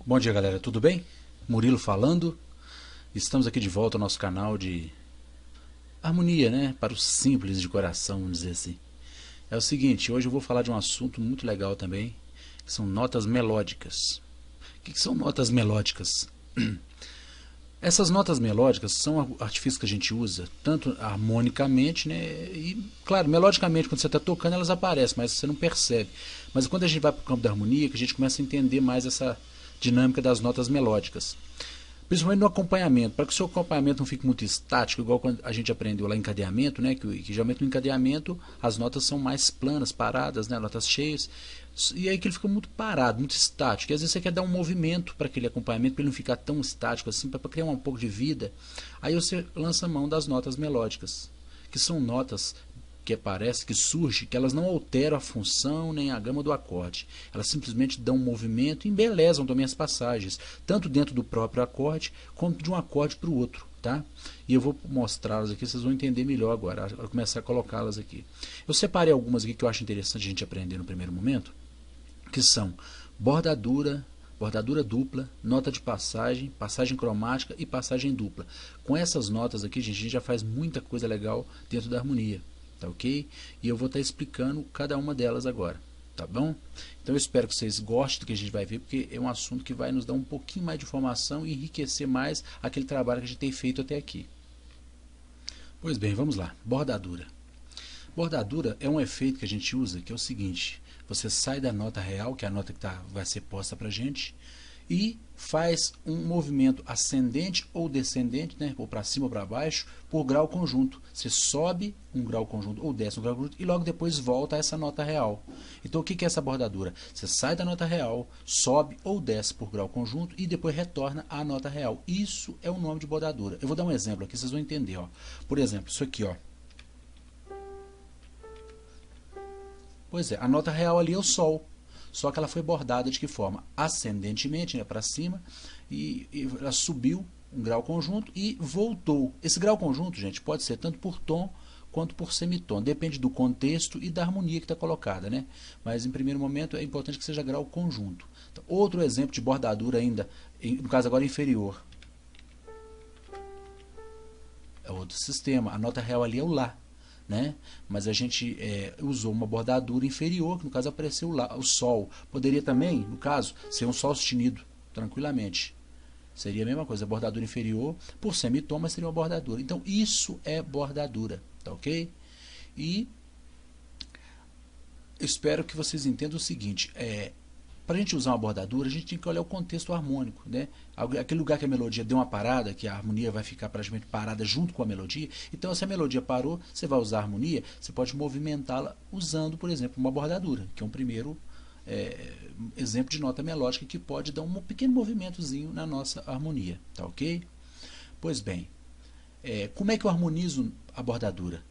Bom dia, galera, tudo bem? Murilo falando. Estamos aqui de volta ao nosso canal de harmonia, né? Para os simples de coração, vamos dizer assim. É o seguinte, hoje eu vou falar de um assunto muito legal também, que são notas melódicas. O que são notas melódicas? Essas notas melódicas são artifícios que a gente usa, tanto harmonicamente, né? E, claro, melodicamente, quando você está tocando, elas aparecem, mas você não percebe. Mas quando a gente vai para o campo da harmonia, que a gente começa a entender mais essa dinâmica das notas melódicas. Principalmente no acompanhamento, para que o seu acompanhamento não fique muito estático, igual quando a gente aprendeu lá em encadeamento, né, que geralmente no encadeamento as notas são mais planas, paradas, né, notas cheias, e aí que ele fica muito parado, muito estático, e às vezes você quer dar um movimento para aquele acompanhamento, para ele não ficar tão estático assim, para criar um pouco de vida, aí você lança a mão das notas melódicas, que são notas que parece que surge, que elas não alteram a função nem a gama do acorde. Elas simplesmente dão um movimento e embelezam também as passagens, tanto dentro do próprio acorde, quanto de um acorde para o outro. Tá? E eu vou mostrá-las aqui, vocês vão entender melhor agora, ao começar a colocá-las aqui. Eu separei algumas aqui que eu acho interessante a gente aprender no primeiro momento, que são bordadura, bordadura dupla, nota de passagem, passagem cromática e passagem dupla. Com essas notas aqui, gente, a gente já faz muita coisa legal dentro da harmonia. Tá ok? E eu vou estar explicando cada uma delas agora, tá bom? Então eu espero que vocês gostem do que a gente vai ver, porque é um assunto que vai nos dar um pouquinho mais de informação e enriquecer mais aquele trabalho que a gente tem feito até aqui. Pois bem, vamos lá. Bordadura. Bordadura é um efeito que a gente usa, que é o seguinte: você sai da nota real, que é a nota que vai ser posta para a gente, e faz um movimento ascendente ou descendente, né, ou para cima ou para baixo, por grau conjunto. Você sobe um grau conjunto ou desce um grau conjunto e logo depois volta a essa nota real. Então o que é essa bordadura? Você sai da nota real, sobe ou desce por grau conjunto e depois retorna à nota real. Isso é o nome de bordadura. Eu vou dar um exemplo aqui, vocês vão entender. Ó. Por exemplo, isso aqui. Ó. Pois é, a nota real ali é o Sol. Só que ela foi bordada de que forma? Ascendentemente, né, para cima, e ela subiu um grau conjunto e voltou. Esse grau conjunto, gente, pode ser tanto por tom quanto por semitom. Depende do contexto e da harmonia que está colocada, né? Mas em primeiro momento é importante que seja grau conjunto. Então, outro exemplo de bordadura ainda, no caso agora inferior. É outro sistema. A nota real ali é o Lá. Né? Mas a gente usou uma bordadura inferior, que no caso apareceu lá, o Sol. Poderia também, no caso, ser um Sol sustenido, tranquilamente. Seria a mesma coisa, bordadura inferior, por semitom, mas seria uma bordadura. Então, isso é bordadura, tá ok? E espero que vocês entendam o seguinte, para a gente usar uma bordadura, a gente tem que olhar o contexto harmônico, né? Aquele lugar que a melodia deu uma parada, que a harmonia vai ficar praticamente parada junto com a melodia. Então, se a melodia parou, você vai usar a harmonia, você pode movimentá-la usando, por exemplo, uma bordadura, que é um primeiro exemplo de nota melódica que pode dar um pequeno movimentozinho na nossa harmonia, tá ok? Pois bem, como é que eu harmonizo a bordadura?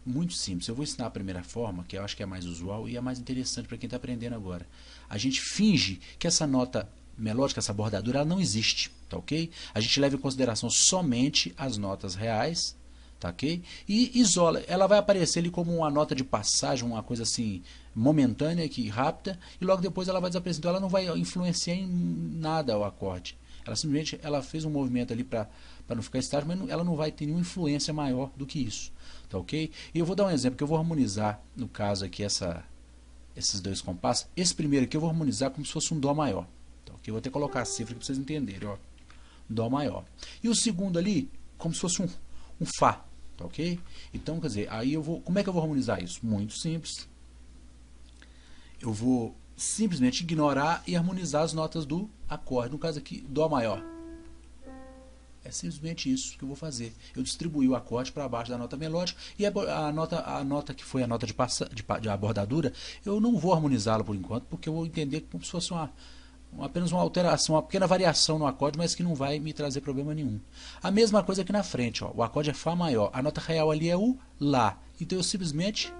Muito simples. Eu vou ensinar a primeira forma, que eu acho que é a mais usual e é a mais interessante para quem está aprendendo agora. A gente finge que essa nota melódica, essa bordadura, ela não existe, tá ok? A gente leva em consideração somente as notas reais, tá ok? E isola. Ela vai aparecer ali como uma nota de passagem, uma coisa assim momentânea, rápida, e logo depois ela vai desaparecer. Então ela não vai influenciar em nada o acorde. Ela simplesmente fez um movimento ali para não ficar estático, mas ela não vai ter nenhuma influência maior do que isso. Tá ok? E eu vou dar um exemplo que eu vou harmonizar, no caso aqui, esses dois compassos. Esse primeiro aqui eu vou harmonizar como se fosse um Dó maior. Tá ok? Eu vou até colocar a cifra para vocês entenderem. Ó. Dó maior. E o segundo ali, como se fosse um Fá. Tá ok? Então, quer dizer, aí como é que eu vou harmonizar isso? Muito simples. Eu vou simplesmente ignorar e harmonizar as notas do acorde. No caso aqui, Dó maior. É simplesmente isso que eu vou fazer. Eu distribuí o acorde para baixo da nota melódica e a nota que foi a nota de bordadura, eu não vou harmonizá-la por enquanto, porque eu vou entender como se fosse apenas uma alteração, uma pequena variação no acorde, mas que não vai me trazer problema nenhum. A mesma coisa aqui na frente, ó, o acorde é Fá maior, a nota real ali é o Lá. Então eu simplesmente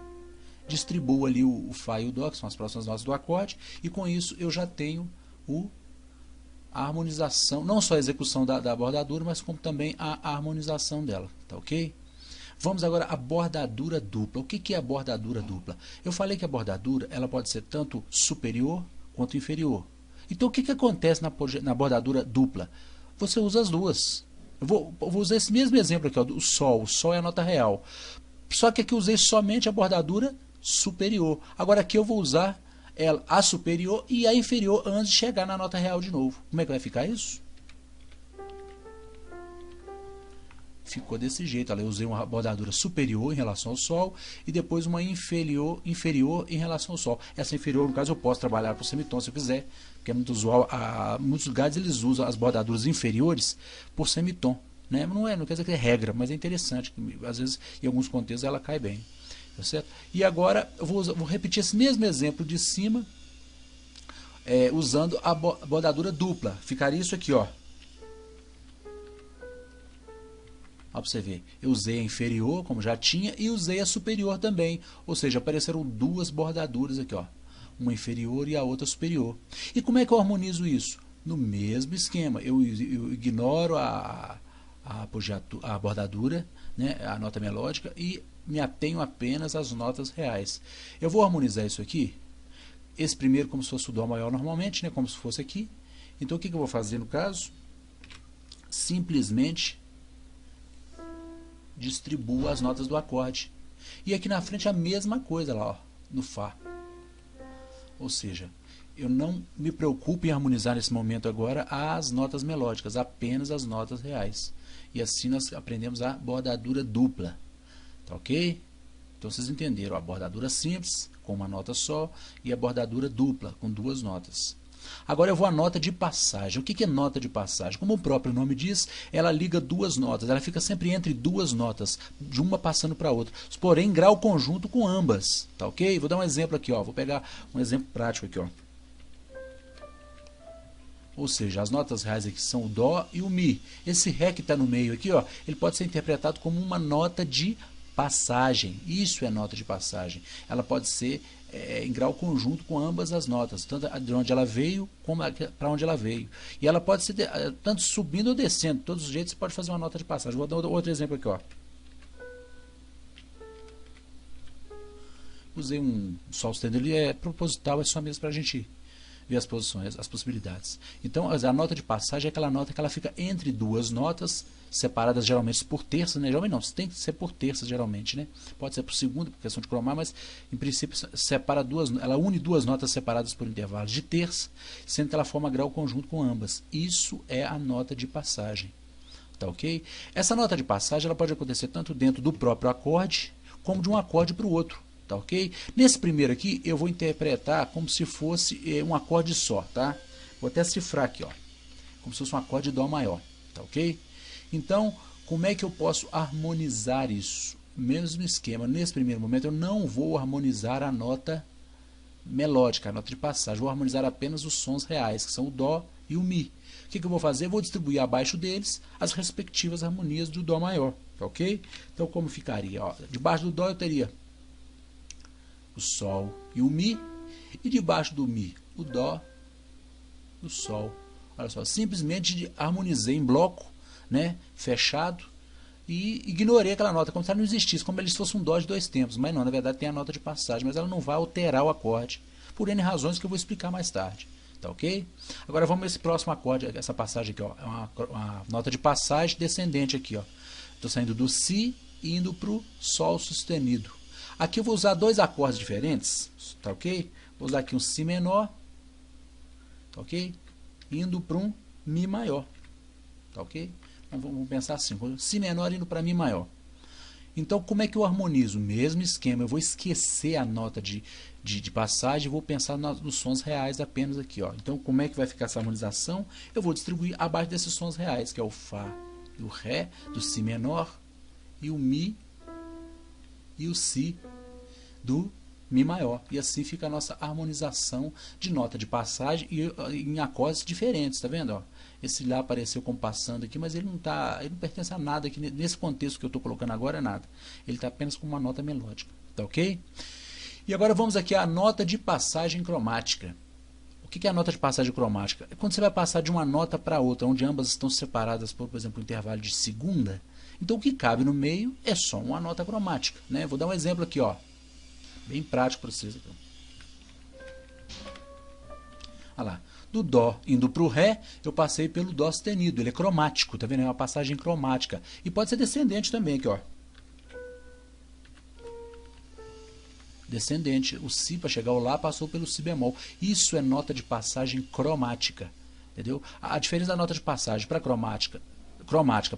distribuo ali o Fá e o Dó, que são as próximas notas do acorde, e com isso eu já tenho a harmonização, não só a execução da bordadura, mas como também a harmonização dela, tá ok? Vamos agora à bordadura dupla. O que é a bordadura dupla? Eu falei que a bordadura ela pode ser tanto superior quanto inferior. Então o que acontece na bordadura dupla? Você usa as duas. Eu vou usar esse mesmo exemplo aqui, ó, do sol. O sol é a nota real. Só que aqui eu usei somente a bordadura superior. Agora aqui eu vou usar a superior e a inferior antes de chegar na nota real de novo. Como é que vai ficar isso? Ficou desse jeito. Eu usei uma bordadura superior em relação ao sol e depois uma inferior em relação ao sol. Essa inferior, no caso, eu posso trabalhar por semitom se eu quiser, porque é muito usual. Muitos lugares eles usam as bordaduras inferiores por semitom. Né? Não quer dizer que é regra, mas é interessante. Às vezes, em alguns contextos, ela cai bem. Tá certo? E agora, eu vou repetir esse mesmo exemplo de cima, usando a bordadura dupla. Ficaria isso aqui, ó. Ó, pra você ver, eu usei a inferior, como já tinha, e usei a superior também. Ou seja, apareceram duas bordaduras aqui, ó. Uma inferior e a outra superior. E como é que eu harmonizo isso? No mesmo esquema. Eu ignoro a bordadura, né, a nota melódica, e me atenho apenas às notas reais. Eu vou harmonizar isso aqui. Esse primeiro como se fosse o dó maior normalmente, né, como se fosse aqui. Então o que eu vou fazer no caso? Simplesmente distribuo as notas do acorde. E aqui na frente a mesma coisa lá, ó, no Fá. Ou seja, eu não me preocupo em harmonizar nesse momento agora as notas melódicas, apenas as notas reais. E assim nós aprendemos a bordadura dupla. Tá ok? Então vocês entenderam a bordadura simples, com uma nota só, e a bordadura dupla, com duas notas. Agora eu vou à nota de passagem. O que é nota de passagem? Como o próprio nome diz, ela liga duas notas. Ela fica sempre entre duas notas, de uma passando para a outra. Porém, em grau conjunto com ambas. Tá ok? Vou dar um exemplo aqui, ó. Vou pegar um exemplo prático aqui, ó. Ou seja, as notas reais aqui são o Dó e o Mi. Esse Ré que está no meio aqui, ó, ele pode ser interpretado como uma nota de passagem. Isso é nota de passagem. Ela pode ser em grau conjunto com ambas as notas, tanto de onde ela veio como para onde ela veio. E ela pode ser tanto subindo ou descendo. De todos os jeitos você pode fazer uma nota de passagem. Vou dar outro exemplo aqui, ó. Usei um sol sustenido, ele é proposital, é só mesmo para a gente ver as posições, as possibilidades. Então, a nota de passagem é aquela nota que ela fica entre duas notas, separadas geralmente por terças, né? Geralmente não, tem que ser por terças geralmente, né? Pode ser por segunda, por questão de cromar, mas em princípio separa ela une duas notas separadas por intervalos de terça, sendo que ela forma grau conjunto com ambas. Isso é a nota de passagem. Tá ok? Essa nota de passagem ela pode acontecer tanto dentro do próprio acorde, como de um acorde para o outro. Tá ok? Nesse primeiro aqui, eu vou interpretar como se fosse um acorde só, tá? Vou até cifrar aqui, ó. Como se fosse um acorde de Dó maior, tá ok? Então, como é que eu posso harmonizar isso? Mesmo esquema, nesse primeiro momento eu não vou harmonizar a nota melódica, a nota de passagem. Vou harmonizar apenas os sons reais, que são o Dó e o Mi. O que eu vou fazer? Eu vou distribuir abaixo deles as respectivas harmonias do Dó maior, tá ok? Então, como ficaria? Ó, debaixo do Dó eu teria o Sol e o Mi, e debaixo do Mi, o Dó, o Sol. Olha só, simplesmente harmonizei em bloco, né, fechado, e ignorei aquela nota, como se ela não existisse, como se fosse um Dó de dois tempos. Mas não, na verdade tem a nota de passagem, mas ela não vai alterar o acorde, por N razões que eu vou explicar mais tarde. Tá ok? Agora vamos esse próximo acorde, essa passagem aqui, ó, é uma nota de passagem descendente aqui, ó. Estou saindo do Si e indo para o Sol sustenido. Aqui eu vou usar dois acordes diferentes, tá ok? Vou usar aqui um Si menor, tá ok? Indo para um Mi maior, tá ok? Então, vamos pensar assim, Si menor indo para Mi maior. Então, como é que eu harmonizo? Mesmo esquema, eu vou esquecer a nota de passagem e vou pensar nos sons reais apenas aqui, ó. Então, como é que vai ficar essa harmonização? Eu vou distribuir abaixo desses sons reais, que é o Fá e o Ré, do Si menor, e o Mi e o Si do Mi maior. E assim fica a nossa harmonização de nota de passagem e em acordes diferentes, tá vendo? Ó? Esse Lá apareceu como passando aqui, mas ele não pertence a nada aqui, nesse contexto que eu estou colocando agora é nada. Ele está apenas com uma nota melódica, tá ok? E agora vamos aqui à nota de passagem cromática. O que é a nota de passagem cromática? É quando você vai passar de uma nota para outra, onde ambas estão separadas por exemplo, um intervalo de segunda. Então o que cabe no meio é só uma nota cromática, né? Vou dar um exemplo aqui, ó, bem prático para vocês. Olha lá, Do Dó indo para o Ré, eu passei pelo Dó sustenido. Ele é cromático, tá vendo? É uma passagem cromática. E pode ser descendente também, aqui, ó. Descendente. O Si, para chegar ao Lá, passou pelo Si bemol. Isso é nota de passagem cromática. Entendeu? A diferença da nota de passagem para cromática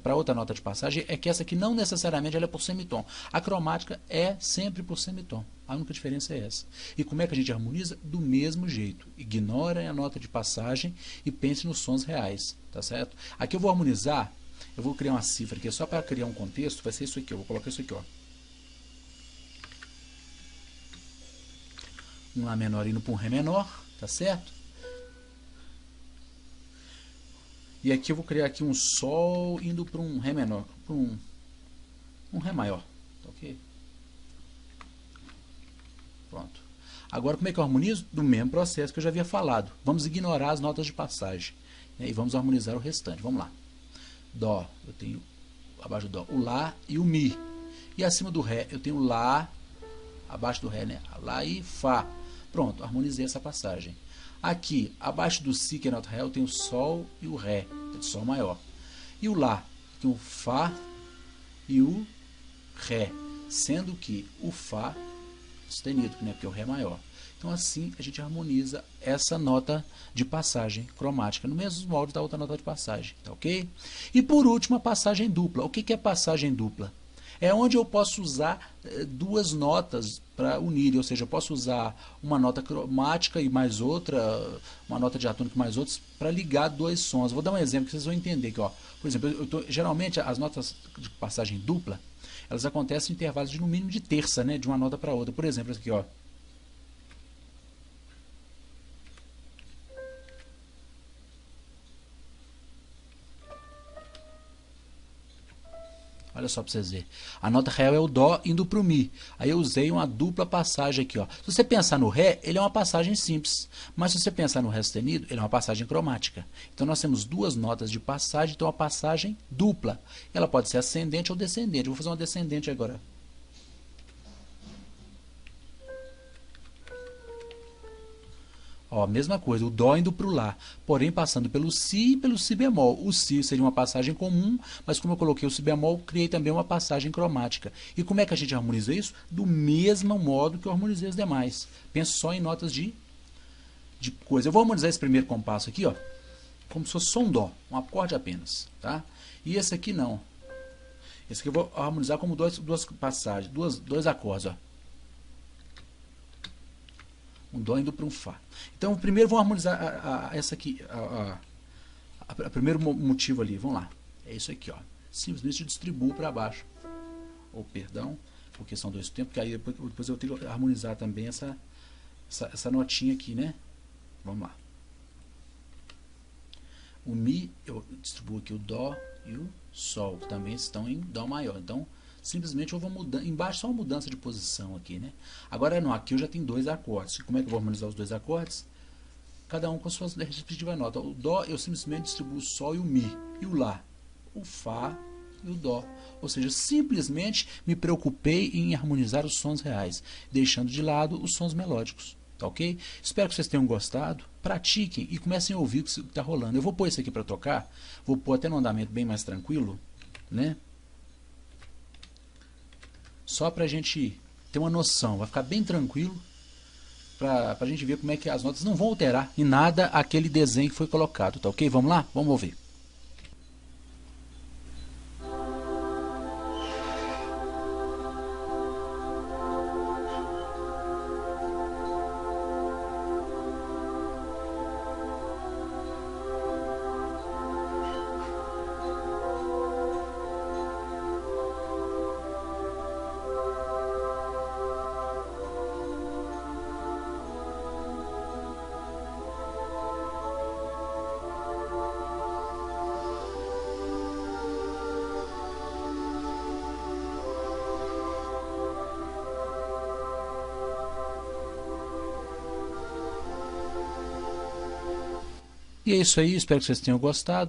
para outra nota de passagem é que essa aqui não necessariamente ela é por semitom. A cromática é sempre por semitom. A única diferença é essa. E como é que a gente harmoniza? Do mesmo jeito. Ignora a nota de passagem e pense nos sons reais. Tá certo? Aqui eu vou harmonizar, eu vou criar uma cifra aqui só para criar um contexto, vai ser isso aqui. Eu vou colocar isso aqui, ó. Um Lá menor indo para um Ré menor, tá certo? E aqui eu vou criar aqui um Sol indo para um Ré menor, para um Ré maior, tá ok? Pronto. Agora como é que eu harmonizo? Do mesmo processo que eu já havia falado. Vamos ignorar as notas de passagem, né? E vamos harmonizar o restante. Vamos lá. Dó, eu tenho abaixo do Dó o Lá e o Mi. E acima do Ré eu tenho o Lá, abaixo do Ré, né? Lá e Fá. Pronto, harmonizei essa passagem. Aqui, abaixo do Si, que é nota Ré, eu tenho o Sol e o Ré, é de Sol maior. E o Lá, tem o Fá e o Ré, sendo que o Fá sustenido, né, porque o Ré é maior. Então assim a gente harmoniza essa nota de passagem cromática, no mesmo molde da outra nota de passagem, tá ok? E por último a passagem dupla. O que é passagem dupla? É onde eu posso usar duas notas para unir, ou seja, eu posso usar uma nota cromática e mais outra, uma nota diatônica e mais outras, para ligar dois sons. Vou dar um exemplo que vocês vão entender aqui, ó. Por exemplo, geralmente as notas de passagem dupla, elas acontecem em intervalos de no mínimo de terça, né, de uma nota para outra. Por exemplo, aqui, ó. Olha só para vocês verem. A nota real é o Dó indo para o Mi. Aí eu usei uma dupla passagem aqui, ó. Se você pensar no Ré, ele é uma passagem simples. Mas se você pensar no Ré sustenido, ele é uma passagem cromática. Então nós temos duas notas de passagem, então uma passagem dupla. Ela pode ser ascendente ou descendente. Eu vou fazer uma descendente agora. Ó, mesma coisa, o Dó indo para o Lá, porém passando pelo Si e pelo Si bemol. O Si seria uma passagem comum, mas como eu coloquei o Si bemol, criei também uma passagem cromática. E como é que a gente harmoniza isso? Do mesmo modo que eu harmonizei os demais. Penso só em notas de coisa. Eu vou harmonizar esse primeiro compasso aqui, ó, como se fosse só um Dó, um acorde apenas, tá? E esse aqui não. Esse aqui eu vou harmonizar como duas passagens, dois acordes, ó. Um Dó indo para um Fá. Então, primeiro vamos harmonizar essa aqui, primeiro motivo ali. Vamos lá. É isso aqui, ó. Simplesmente distribuo para baixo. Ou perdão, porque são dois tempos, porque aí depois eu tenho que harmonizar também essa notinha aqui, né? Vamos lá. O Mi, eu distribuo aqui o Dó e o Sol, que também estão em Dó maior. Então, simplesmente eu vou mudando, embaixo só uma mudança de posição aqui, né? Agora não, aqui eu já tenho dois acordes. Como é que eu vou harmonizar os dois acordes? Cada um com suas respectivas notas. O Dó eu simplesmente distribuo o Sol e o Mi. E o Lá, o Fá e o Dó. Ou seja, simplesmente me preocupei em harmonizar os sons reais, deixando de lado os sons melódicos. Tá ok? Espero que vocês tenham gostado. Pratiquem e comecem a ouvir o que está rolando. Eu vou pôr isso aqui para tocar. Vou pôr até no andamento bem mais tranquilo, né? Só para a gente ter uma noção. Vai ficar bem tranquilo. Para a gente ver como é que as notas não vão alterar em nada aquele desenho que foi colocado. Tá ok? Vamos lá? Vamos ouvir. E é isso aí, espero que vocês tenham gostado.